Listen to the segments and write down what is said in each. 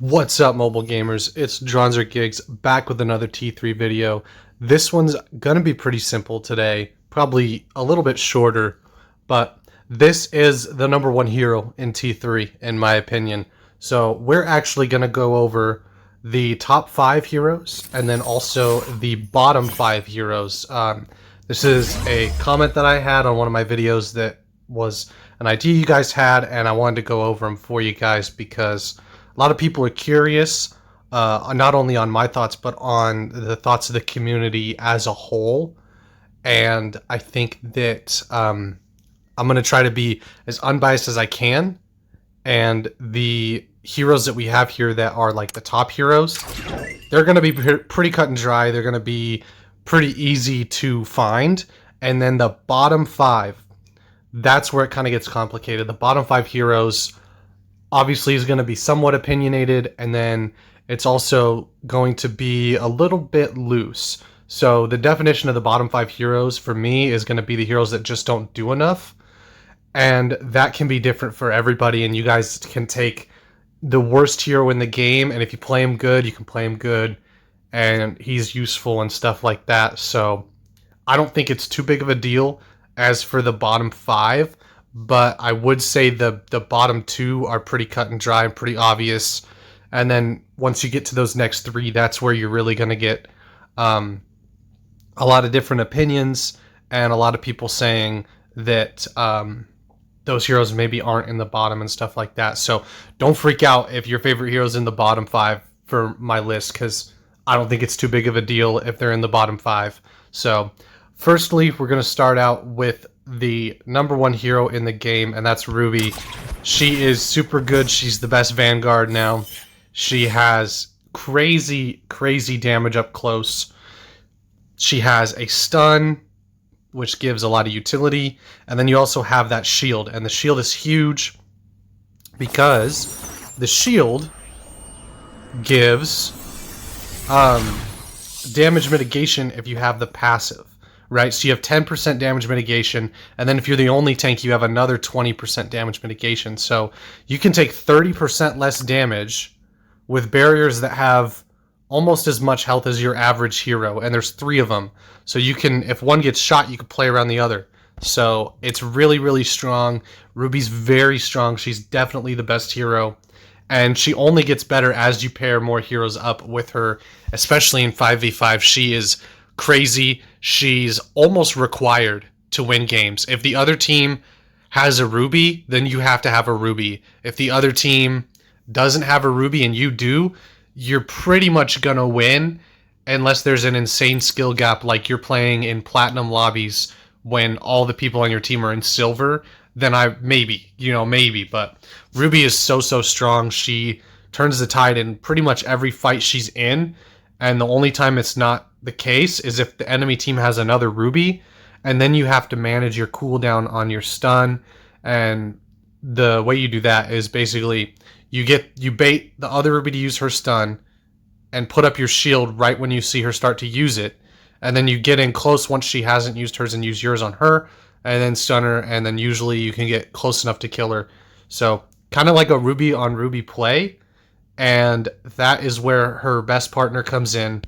What's up, mobile gamers? It's Dronzer Gigs back with another T3 video. This one's gonna be pretty simple today, probably a little bit shorter, but this is the number one hero in T3 in my opinion. So we're actually gonna go over the top 5 heroes and then also the bottom 5 heroes. This is a comment that I had on one of my videos that was an idea you guys had, and I wanted to go over them for you guys because a lot of people are curious, not only on my thoughts, but on the thoughts of the community as a whole. And I think that I'm going to try to be as unbiased as I can. And the heroes that we have here that are like the top heroes, they're going to be pretty cut and dry. They're going to be pretty easy to find. And then the bottom 5, that's where it kind of gets complicated. The bottom 5 heroes obviously is going to be somewhat opinionated, and then it's also going to be a little bit loose. So the definition of the bottom 5 heroes for me is going to be the heroes that just don't do enough, and that can be different for everybody, and you guys can take the worst hero in the game, and if you play him good, you can play him good, and he's useful and stuff like that. So I don't think it's too big of a deal as for the bottom 5. But I would say the bottom 2 are pretty cut and dry and pretty obvious. And then once you get to those next 3, that's where you're really going to get a lot of different opinions and a lot of people saying that those heroes maybe aren't in the bottom and stuff like that. So don't freak out if your favorite hero's in the bottom 5 for my list, because I don't think it's too big of a deal if they're in the bottom 5. So firstly, we're going to start out with the number 1 hero in the game, and that's Ruby. She is super good. She's the best Vanguard now. She has crazy damage up close. She has a stun, which gives a lot of utility, and then you also have that shield, and the shield is huge because the shield gives damage mitigation if you have the passive. Right, so you have 10% damage mitigation, and then if you're the only tank, you have another 20% damage mitigation. So you can take 30% less damage with barriers that have almost as much health as your average hero, and there's 3 of them. So you can, if one gets shot, you can play around the other. So it's really strong. Ruby's very strong. She's definitely the best hero, and she only gets better as you pair more heroes up with her, especially in 5v5. She is crazy. She's almost required to win games. If the other team has a Ruby, then you have to have a Ruby. If the other team doesn't have a Ruby and you do, you're pretty much gonna win unless there's an insane skill gap, like you're playing in platinum lobbies when all the people on your team are in silver. Then maybe, but Ruby is so strong. She turns the tide in pretty much every fight she's in, and the only time it's not the case is if the enemy team has another Ruby, and then you have to manage your cooldown on your stun. And the way you do that is basically you bait the other Ruby to use her stun and put up your shield right when you see her start to use it, and then you get in close once she hasn't used hers and use yours on her, and then stun her, and then usually you can get close enough to kill her. So kind of like a Ruby on Ruby play, and that is where her best partner comes in,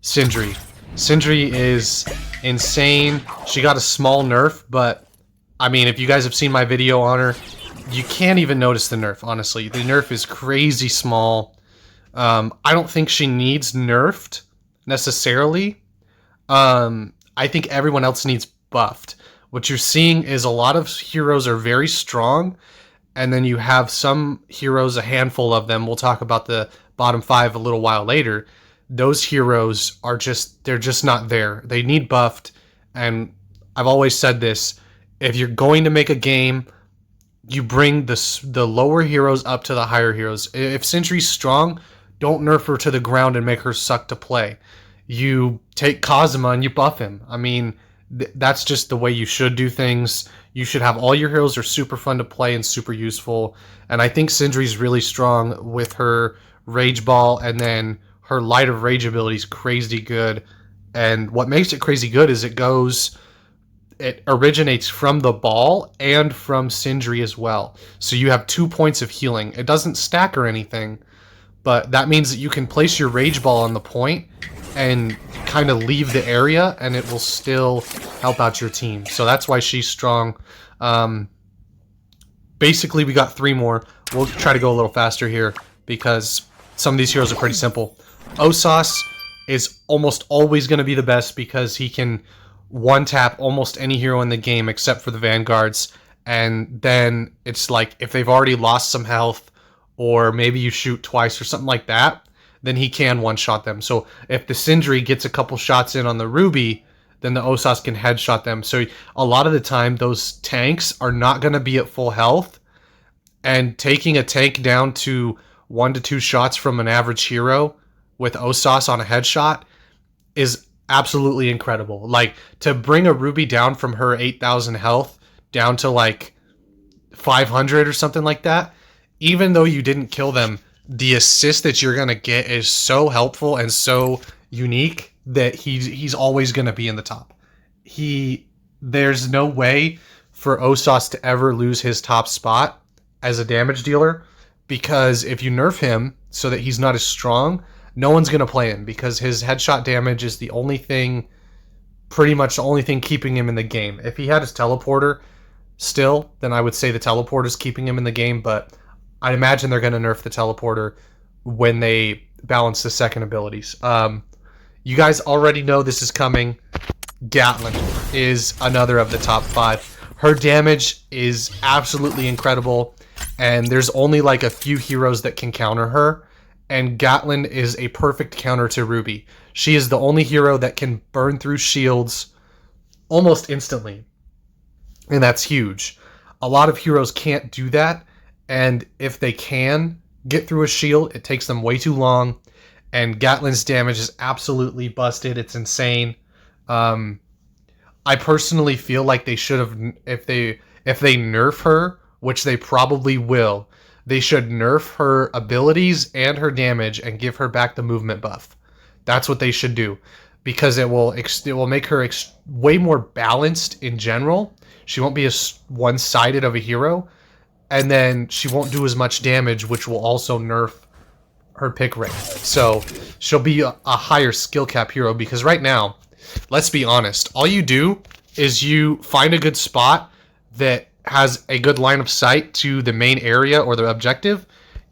Sindri. Sindri is insane. She got a small nerf, but I mean, if you guys have seen my video on her, you can't even notice the nerf, honestly. The nerf is crazy small. I don't think she needs nerfed necessarily. I think everyone else needs buffed. What you're seeing is a lot of heroes are very strong, and then you have some heroes, a handful of them, we'll talk about the bottom 5 a little while later. Those heroes are they're just not there. They need buffed, and I've always said this: if you're going to make a game, you bring the lower heroes up to the higher heroes. If Sindri's strong, don't nerf her to the ground and make her suck to play. You take Kazuma and you buff him. I mean, that's just the way you should do things. You should have all your heroes are super fun to play and super useful, and I think Sindri's really strong with her Rage Ball, and then her Light of Rage ability is crazy good. And what makes it crazy good is it originates from the ball and from Sindri as well. So you have 2 points of healing. It doesn't stack or anything, but that means that you can place your Rage Ball on the point and kind of leave the area, and it will still help out your team. So that's why she's strong. Basically, we got 3 more. We'll try to go a little faster here because some of these heroes are pretty simple. Osos is almost always going to be the best because he can one-tap almost any hero in the game except for the Vanguards. And then it's like if they've already lost some health, or maybe you shoot twice or something like that, then he can one-shot them. So if the Sindri gets a couple shots in on the Ruby, then the Osos can headshot them. So a lot of the time, those tanks are not going to be at full health, and taking a tank down to 1 to 2 shots from an average hero with Osos on a headshot is absolutely incredible. Like, to bring a Ruby down from her 8,000 health down to like 500 or something like that, even though you didn't kill them, the assist that you're going to get is so helpful and so unique that he's always going to be in the top. There's no way for Osos to ever lose his top spot as a damage dealer, because if you nerf him so that he's not as strong, no one's going to play him because his headshot damage is the only thing, pretty much the only thing keeping him in the game. If he had his teleporter still, then I would say the teleporter's keeping him in the game, but I imagine they're going to nerf the teleporter when they balance the second abilities. You guys already know this is coming. Gatlin is another of the top 5. Her damage is absolutely incredible, and there's only like a few heroes that can counter her, and Gatlin is a perfect counter to Ruby. She is the only hero that can burn through shields almost instantly, and that's huge. A lot of heroes can't do that, and if they can get through a shield, it takes them way too long, and Gatlin's damage is absolutely busted. It's insane. I personally feel like they should have, if they nerf her, which they probably will, they should nerf her abilities and her damage and give her back the movement buff. That's what they should do, because it will make her way more balanced in general. She won't be as one-sided of a hero, and then she won't do as much damage, which will also nerf her pick rate. So she'll be a higher skill cap hero, because right now, let's be honest, all you do is you find a good spot that has a good line of sight to the main area or the objective.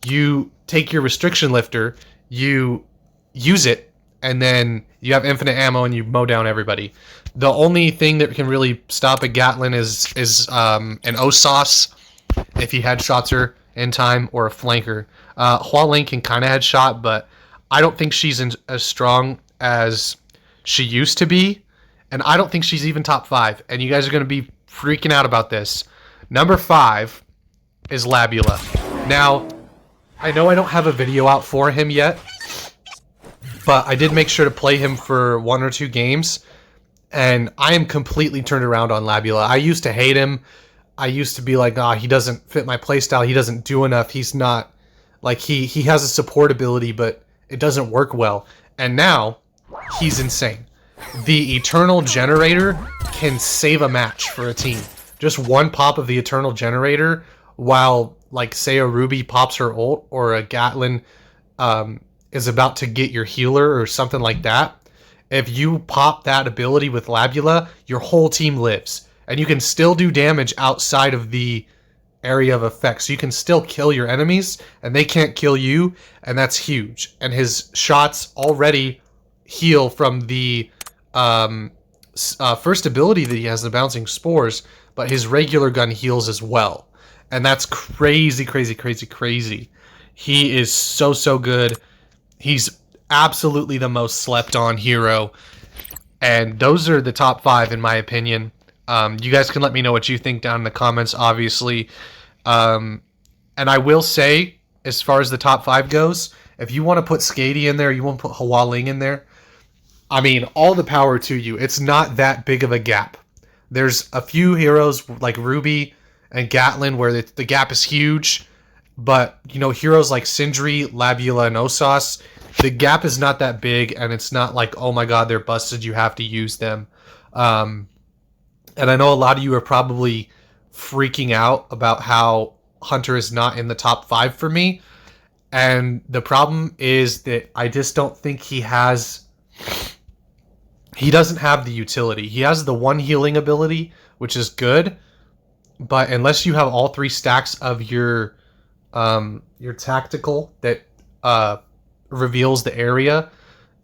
You take your restriction lifter, you use it, and then you have infinite ammo and you mow down everybody. The only thing that can really stop a Gatlin is an Osos if he headshots her in time, or a flanker. Hua Ling can kind of headshot, but I don't think she's as strong as she used to be, and I don't think she's even top 5, and you guys are going to be freaking out about this. Number 5 is Labula. Now, I know I don't have a video out for him yet, but I did make sure to play him for 1 or 2 games, and I am completely turned around on Labula. I used to hate him. I used to be like, he doesn't fit my playstyle. He doesn't do enough. He's not, like, he has a support ability, but it doesn't work well. And now, he's insane. The Eternal Generator can save a match for a team. Just one pop of the Eternal Generator, while, like, say a Ruby pops her ult, or a Gatlin is about to get your healer or something like that. If you pop that ability with Labula, your whole team lives. And you can still do damage outside of the area of effect. So you can still kill your enemies, and they can't kill you, and that's huge. And his shots already heal from the first ability that he has, the Bouncing Spores, but his regular gun heals as well. And that's crazy, crazy, crazy, crazy. He is so, so good. He's absolutely the most slept on hero. And those are the top 5 in my opinion. You guys can let me know what you think down in the comments, obviously. And I will say, as far as the top 5 goes, if you want to put Skady in there, you want to put Hua Ling in there, I mean, all the power to you. It's not that big of a gap. There's a few heroes like Ruby and Gatlin where the gap is huge, but, you know, heroes like Sindri, Labula, and Osos, the gap is not that big, and it's not like, oh my god, they're busted, you have to use them. And I know a lot of you are probably freaking out about how Hunter is not in the top 5 for me. And the problem is that I just don't think he doesn't have the utility. He has the one healing ability, which is good, but unless you have all 3 stacks of your tactical that reveals the area,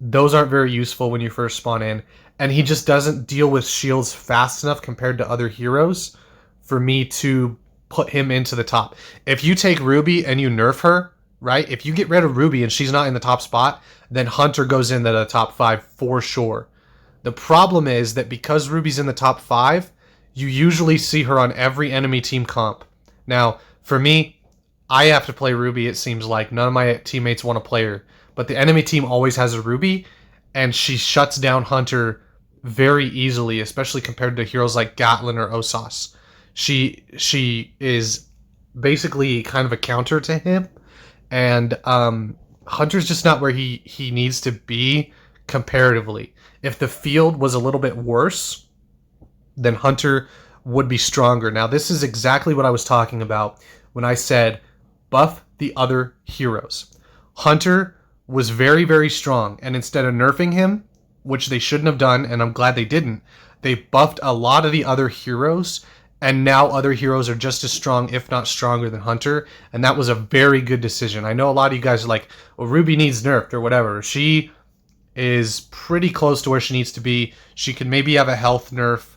those aren't very useful when you first spawn in. And he just doesn't deal with shields fast enough compared to other heroes for me to put him into the top. If you take Ruby and you nerf her, right? If you get rid of Ruby and she's not in the top spot, then Hunter goes into the top 5 for sure. The problem is that because Ruby's in the top 5, you usually see her on every enemy team comp. Now, for me, I have to play Ruby, it seems like. None of my teammates want to play her. But the enemy team always has a Ruby, and she shuts down Hunter very easily, especially compared to heroes like Gatlin or Osas. She is basically kind of a counter to him, and Hunter's just not where he needs to be comparatively. If the field was a little bit worse, then Hunter would be stronger. Now, this is exactly what I was talking about when I said buff the other heroes. Hunter was very, very strong, and instead of nerfing him, which they shouldn't have done, and I'm glad they didn't, they buffed a lot of the other heroes, and now other heroes are just as strong, if not stronger, than Hunter, and that was a very good decision. I know a lot of you guys are like, well, Ruby needs nerfed or whatever. She is pretty close to where she needs to be. She could maybe have a health nerf,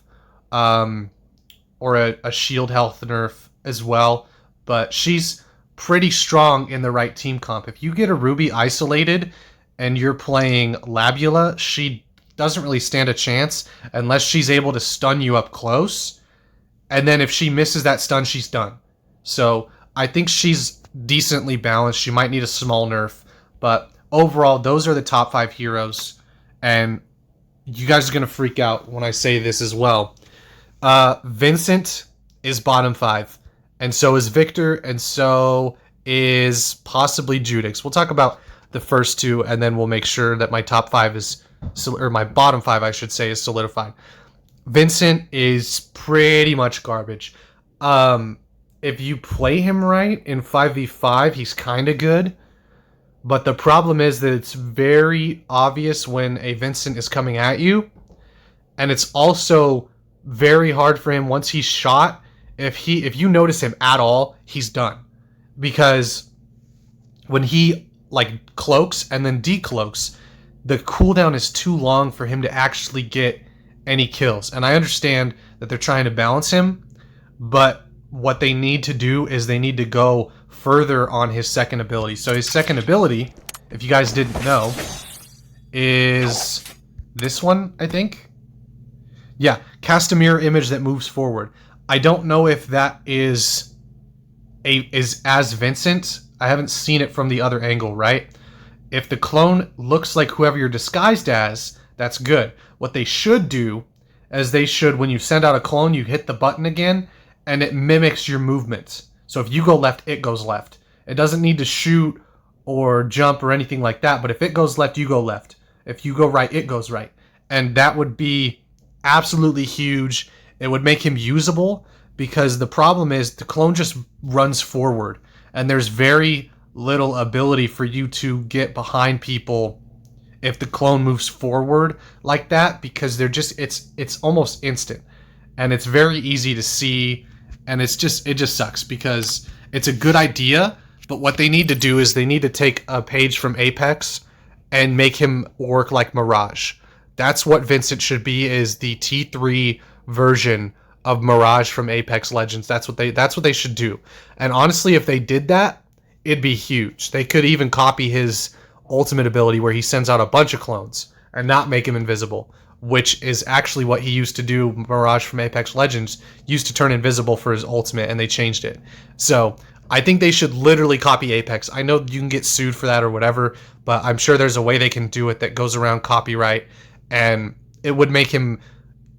or a shield health nerf as well, but she's pretty strong in the right team comp. If you get a Ruby isolated and you're playing Labula, she doesn't really stand a chance unless she's able to stun you up close, and then if she misses that stun, she's done. So I think she's decently balanced. She might need a small nerf, but overall, those are the top 5 heroes, and you guys are going to freak out when I say this as well. Vincent is bottom 5, and so is Victor, and so is possibly Judix. We'll talk about the first 2, and then we'll make sure that my top 5 is, or my bottom 5, I should say, is solidified. Vincent is pretty much garbage. If you play him right in 5v5, he's kind of good. But the problem is that it's very obvious when a Vincent is coming at you. And it's also very hard for him once he's shot. If you notice him at all, he's done. Because when he like cloaks and then decloaks, the cooldown is too long for him to actually get any kills. And I understand that they're trying to balance him, but what they need to do is they need to go further on his second ability. So his second ability, if you guys didn't know, is this one, I think. Yeah, cast a mirror image that moves forward. I don't know if that is as Vincent. I haven't seen it from the other angle, right? If the clone looks like whoever you're disguised as, that's good. What they should do is when you send out a clone, you hit the button again, and it mimics your movements. So if you go left, it goes left. It doesn't need to shoot or jump or anything like that, but if it goes left, you go left. If you go right, it goes right. And that would be absolutely huge. It would make him usable, because the problem is the clone just runs forward, and there's very little ability for you to get behind people if the clone moves forward like that, because they're just it's almost instant, and it's very easy to see, and it just sucks because it's a good idea, but what they need to do is they need to take a page from Apex and make him work like Mirage. That's what Vincent should be, is the T3 version of Mirage from Apex Legends. That's what they should do. And honestly, if they did that, it'd be huge. They could even copy his ultimate ability where he sends out a bunch of clones and not make him invisible, which is actually what he used to do. Mirage from Apex Legends used to turn invisible for his ultimate, and they changed it. So I think they should literally copy Apex. I know you can get sued for that or whatever, but I'm sure there's a way they can do it that goes around copyright, and it would make him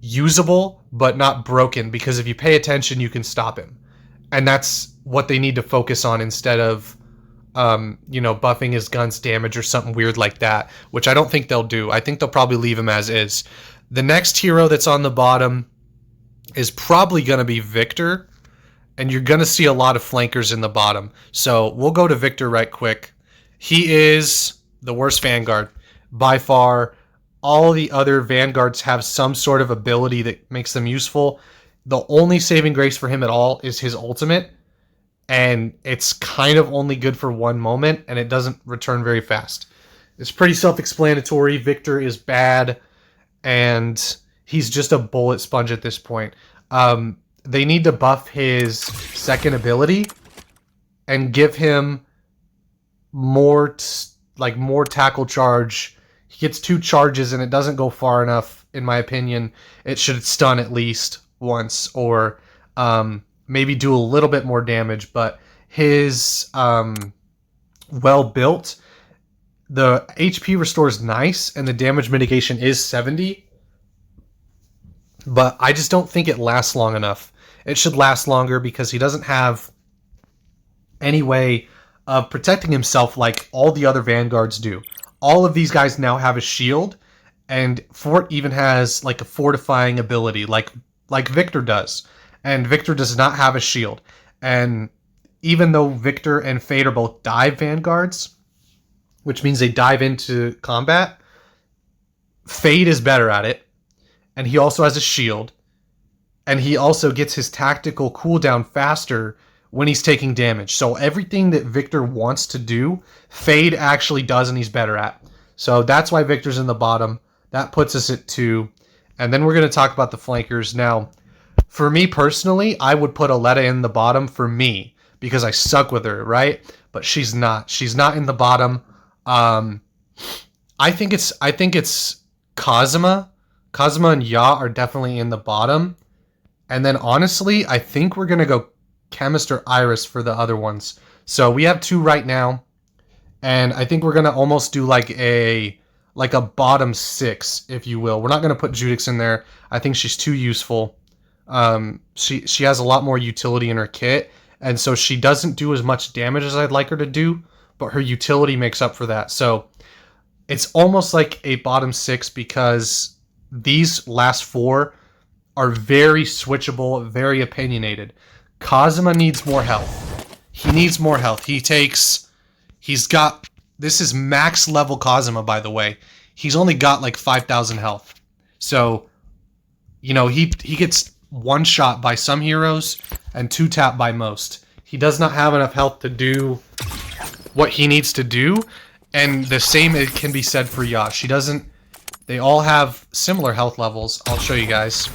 usable but not broken, because if you pay attention, you can stop him. And that's what they need to focus on, instead of buffing his gun's damage or something weird like that, which I don't think they'll do. I think they'll probably leave him as is. The next hero that's on the bottom is probably going to be Victor, and you're going to see a lot of flankers in the bottom. So we'll go to Victor right quick. He is the worst Vanguard by far. All the other Vanguards have some sort of ability that makes them useful. The only saving grace for him at all is his ultimate, and it's kind of only good for one moment, and it doesn't return very fast. It's pretty self-explanatory. Victor is bad, and he's just a bullet sponge at this point. They need to buff his second ability and give him more tackle charge. He gets 2 charges and it doesn't go far enough, in my opinion. It should stun at least once, or maybe do a little bit more damage. But his well built, the HP restore is nice and the damage mitigation is 70, but I just don't think it lasts long enough. It should last longer because he doesn't have any way of protecting himself like all the other Vanguards do. All of these guys now have a shield, and Fort even has like a fortifying ability like Victor does. And Victor does not have a shield. And even though Victor and Fade are both dive Vanguards, which means they dive into combat, Fade is better at it, and he also has a shield, and he also gets his tactical cooldown faster when he's taking damage. So everything that Victor wants to do, Fade actually does and he's better at. So that's why Victor's in the bottom. That puts us at 2. And then we're going to talk about the flankers. Now, for me personally, I would put Aletta in the bottom for me, because I suck with her, right? But she's not. She's not in the bottom. I think it's Kazuma. Kazuma and Ya are definitely in the bottom. And then honestly, I think we're going to go Chemist or Iris for the other ones. So we have 2 right now, and I think we're gonna almost do like a bottom 6, if you will. We're not gonna put Judix in there. I think she's too useful. She has a lot more utility in her kit, and so she doesn't do as much damage as I'd like her to do, but her utility makes up for that. So it's almost like a bottom 6, because these last 4 are very switchable, very opinionated. Kazuma needs more health. He needs more health. This is max level Kazuma, by the way. He's only got like 5,000 health. So, you know, he gets 1 shot by some heroes and 2 tap by most. He does not have enough health to do what he needs to do. And the same it can be said for Ya. They all have similar health levels. I'll show you guys.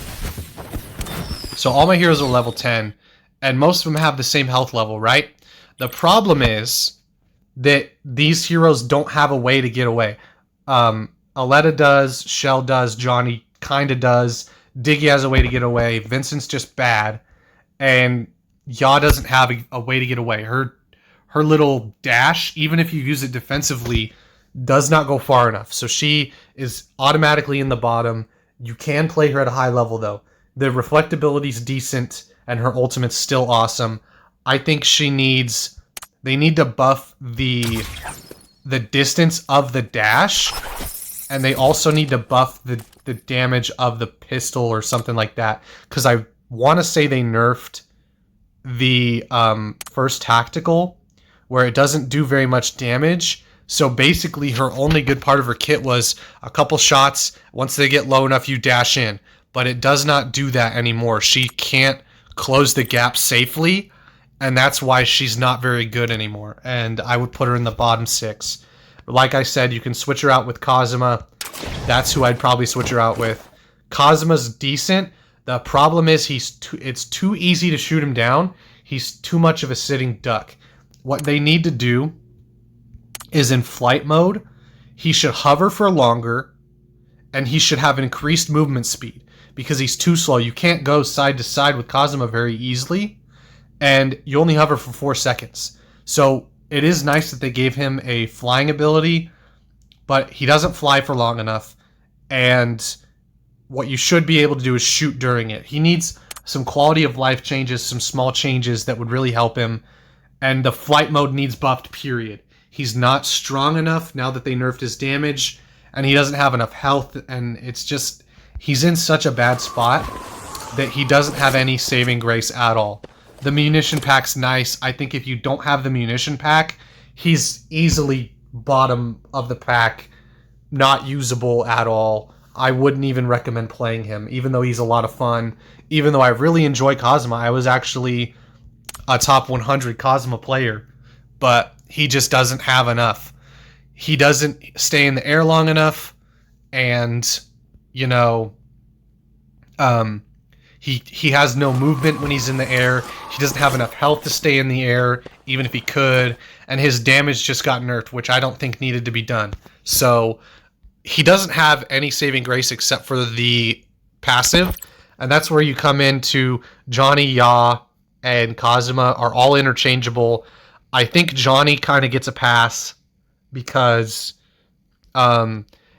So all my heroes are level 10. And most of them have the same health level, right? The problem is that these heroes don't have a way to get away. Aletta does, Shell does, Johnny kinda does, Diggy has a way to get away, Vincent's just bad, and Ya doesn't have a way to get away. Her little dash, even if you use it defensively, does not go far enough. So she is automatically in the bottom. You can play her at a high level though. The reflectability is decent, and her ultimate's still awesome. I think they need to buff the distance of the dash, and they also need to buff the damage of the pistol or something like that, because I want to say they nerfed the first tactical, where it doesn't do very much damage. So basically her only good part of her kit was a couple shots. Once they get low enough, you dash in. But it does not do that anymore. She can't close the gap safely, and that's why she's not very good anymore. And I would put her in the bottom 6. Like I said, you can switch her out with Kazuma. That's who I'd probably switch her out with. Kazuma's decent. The problem is it's too easy to shoot him down. He's too much of a sitting duck. What they need to do is, in flight mode, he should hover for longer, and he should have increased movement speed, because he's too slow. You can't go side to side with Kazuma very easily, and you only hover for 4 seconds. So it is nice that they gave him a flying ability, but he doesn't fly for long enough, and what you should be able to do is shoot during it. He needs some quality of life changes, some small changes that would really help him, and the flight mode needs buffed, period. He's not strong enough now that they nerfed his damage, and he doesn't have enough health, and it's just, he's in such a bad spot that he doesn't have any saving grace at all. The munition pack's nice. I think if you don't have the munition pack, he's easily bottom of the pack, not usable at all. I wouldn't even recommend playing him, even though he's a lot of fun. Even though I really enjoy Kazuma, I was actually a top 100 Kazuma player, but he just doesn't have enough. He doesn't stay in the air long enough, and you know, he has no movement when he's in the air. He doesn't have enough health to stay in the air, even if he could, and his damage just got nerfed, which I don't think needed to be done. So he doesn't have any saving grace except for the passive, and that's where you come into Johnny, Ya, and Kazuma are all interchangeable. I think Johnny kind of gets a pass because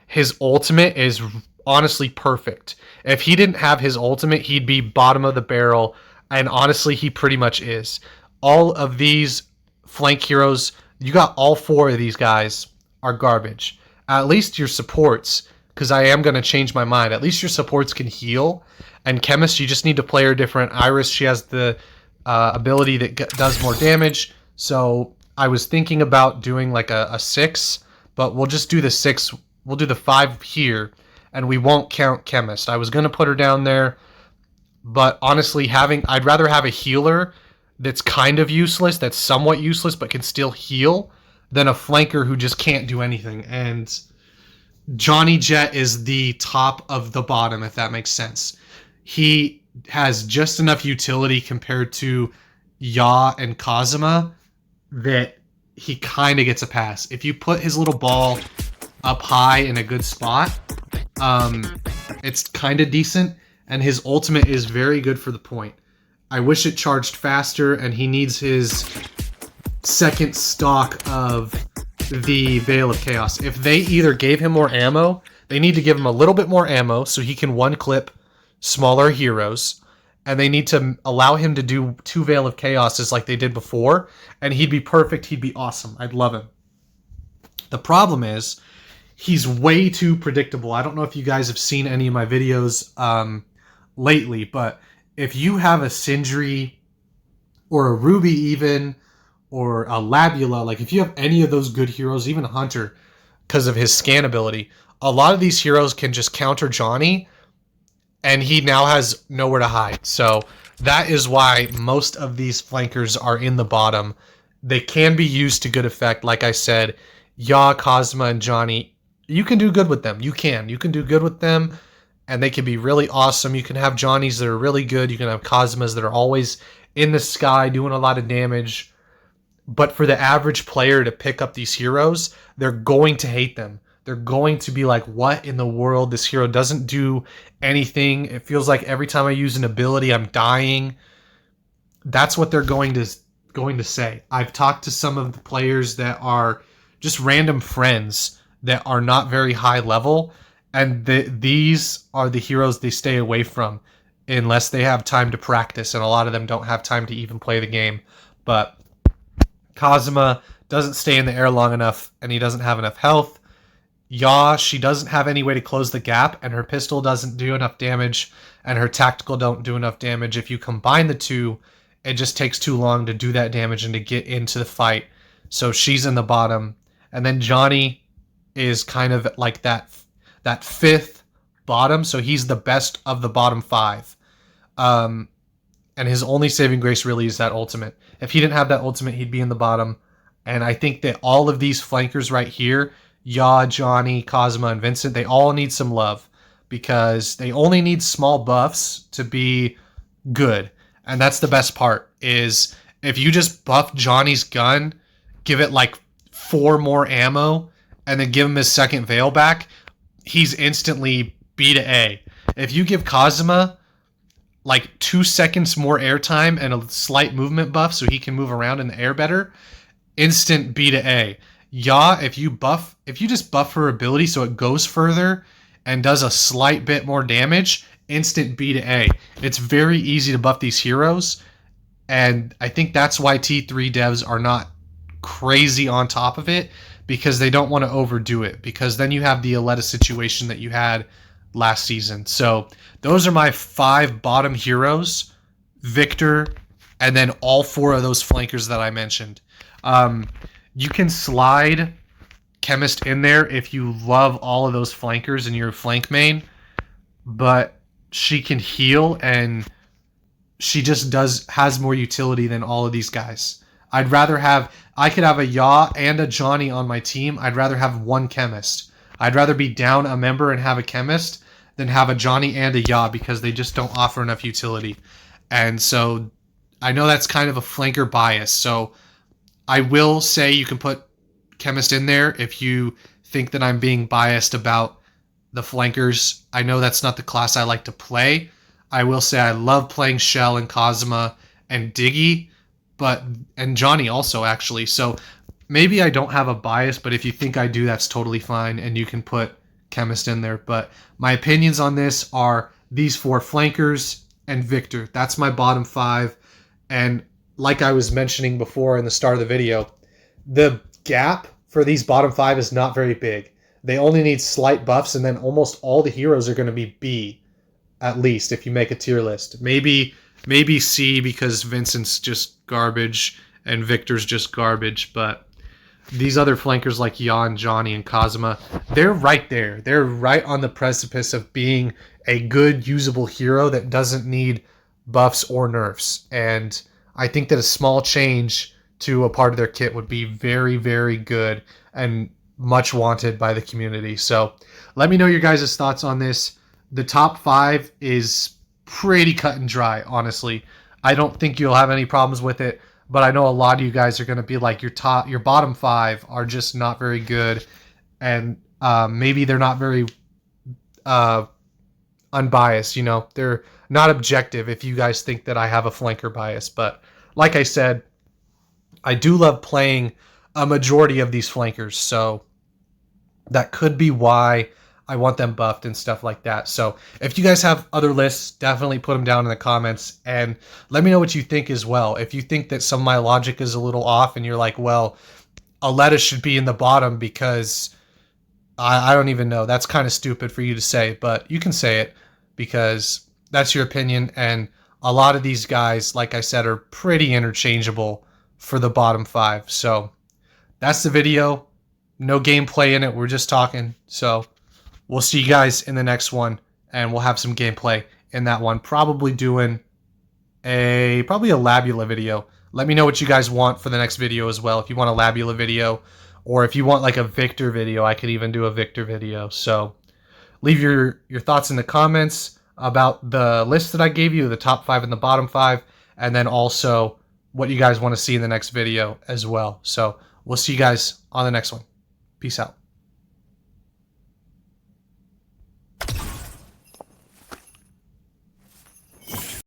his ultimate is honestly perfect. If he didn't have his ultimate, he'd be bottom of the barrel, and honestly, he pretty much is. All of these flank heroes, you got all 4 of these guys are garbage. At least your supports, because I am going to change my mind, at least your supports can heal, and Chemist, you just need to play her different. Iris, she has the ability that does more damage, so I was thinking about doing like a 6, but we'll just do the 6, we'll do the 5 here, and we won't count Chemist. I was going to put her down there, but honestly, I'd rather have a healer that's kind of useless, that's somewhat useless, but can still heal, than a flanker who just can't do anything. And Johnny Jet is the top of the bottom, if that makes sense. He has just enough utility compared to Ya and Kazuma that he kind of gets a pass. If you put his little ball up high in a good spot, it's kind of decent, and his ultimate is very good for the point. I wish it charged faster, and he needs his second stock of the Veil of Chaos. If they either gave him more ammo, they need to give him a little bit more ammo so he can one-clip smaller heroes, and they need to allow him to do 2 Veil of Chaoses like they did before, and he'd be perfect, he'd be awesome. I'd love him. The problem is, he's way too predictable. I don't know if you guys have seen any of my videos lately, but if you have a Sindri or a Ruby even, or a Labula, like if you have any of those good heroes, even Hunter, because of his scan ability, a lot of these heroes can just counter Johnny, and he now has nowhere to hide. So that is why most of these flankers are in the bottom. They can be used to good effect. Like I said, Ya, Kazuma, and Johnny, you can do good with them. You can do good with them, and they can be really awesome. You can have Johnnies that are really good. You can have Kazumas that are always in the sky doing a lot of damage. But for the average player to pick up these heroes, they're going to hate them. They're going to be like, what in the world? This hero doesn't do anything. It feels like every time I use an ability, I'm dying. That's what they're going to say. I've talked to some of the players that are just random friends that are not very high level, and these are the heroes they stay away from unless they have time to practice, and a lot of them don't have time to even play the game. But Kazuma doesn't stay in the air long enough, and he doesn't have enough health. Ya, she doesn't have any way to close the gap, and her pistol doesn't do enough damage, and her tactical don't do enough damage. If you combine the two, it just takes too long to do that damage and to get into the fight. So she's in the bottom. And then Johnny is kind of like that 5th bottom, so he's the best of the bottom 5. And his only saving grace really is that ultimate. If he didn't have that ultimate, he'd be in the bottom. And I think that all of these flankers right here, Ya, Johnny, Kazuma, and Vincent, they all need some love because they only need small buffs to be good. And that's the best part, is if you just buff Johnny's gun, give it like 4 more ammo, and then give him his second Veil back, he's instantly B to A. If you give Kazuma like 2 seconds more airtime and a slight movement buff so he can move around in the air better, instant B to A. Ya, if you just buff her ability so it goes further and does a slight bit more damage, instant B to A. It's very easy to buff these heroes, and I think that's why T3 devs are not crazy on top of it, because they don't want to overdo it, because then you have the Aletta situation that you had last season. So those are my 5 bottom heroes, Victor, and then all 4 of those flankers that I mentioned. You can slide Chemist in there if you love all of those flankers in your flank main, but she can heal and she just has more utility than all of these guys. I could have a Yaw and a Johnny on my team. I'd rather have one Chemist. I'd rather be down a member and have a Chemist than have a Johnny and a Yaw because they just don't offer enough utility. And so I know that's kind of a flanker bias. So I will say you can put Chemist in there if you think that I'm being biased about the flankers. I know that's not the class I like to play. I will say I love playing Shell and Kazuma and Diggy, and Johnny also actually. So maybe I don't have a bias, but if you think I do, that's totally fine, and you can put Chemist in there. But my opinions on this are these 4 flankers and Victor. That's my bottom 5. And like I was mentioning before in the start of the video, the gap for these bottom 5 is not very big. They only need slight buffs, and then almost all the heroes are going to be B, at least, if you make a tier list. Maybe C because Vincent's just garbage and Victor's just garbage, but these other flankers like Yaw, Johnny, and Kazuma, they're right there. They're right on the precipice of being a good, usable hero that doesn't need buffs or nerfs. And I think that a small change to a part of their kit would be very, very good and much wanted by the community. So let me know your guys' thoughts on this. The top 5 is pretty cut and dry, honestly. I don't think you'll have any problems with it, but I know a lot of you guys are going to be like, your bottom 5 are just not very good, and maybe they're not very unbiased. You know, they're not objective if you guys think that I have a flanker bias. But like I said, I do love playing a majority of these flankers, so that could be why I want them buffed and stuff like that. So if you guys have other lists, definitely put them down in the comments and let me know what you think as well. If you think that some of my logic is a little off and you're like, well, Aletta should be in the bottom because I don't even know. That's kind of stupid for you to say, but you can say it because that's your opinion. And a lot of these guys, like I said, are pretty interchangeable for the bottom 5. So that's the video. No gameplay in it. We're just talking. So we'll see you guys in the next one, and we'll have some gameplay in that one. Probably doing a Labula video. Let me know what you guys want for the next video as well. If you want a Labula video, or if you want like a Victor video, I could even do a Victor video. So leave your thoughts in the comments about the list that I gave you, the top 5 and the bottom 5, and then also what you guys want to see in the next video as well. So we'll see you guys on the next one. Peace out.